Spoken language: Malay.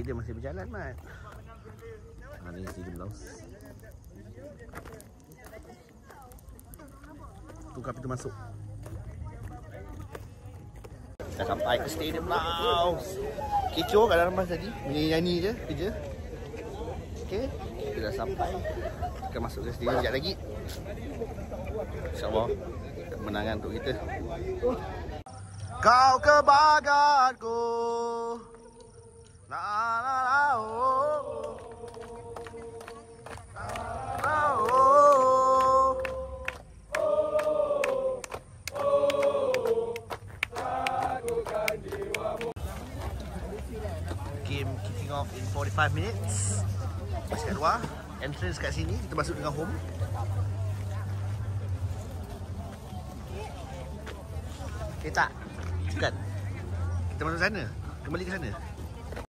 stadium masih berjalan, Mat. Ni stadium Laos. Tukar pintu masuk. Dah sampai ke stadium Laos. Kecoh kat dalam bas tadi. Nyanyi je kerja. Okey, kita dah sampai. Kita masuk ke stadium sekejap lagi. InsyaAllah kemenangan untuk kita. Kau kebanggaanku. La la la oh. La oh. Game kicking off in 45 minutes. Masih kat luar. Entrance kat sini. Kita masuk dengan home. Tak. Bukan. Kita masuk sana. Kembali ke sana.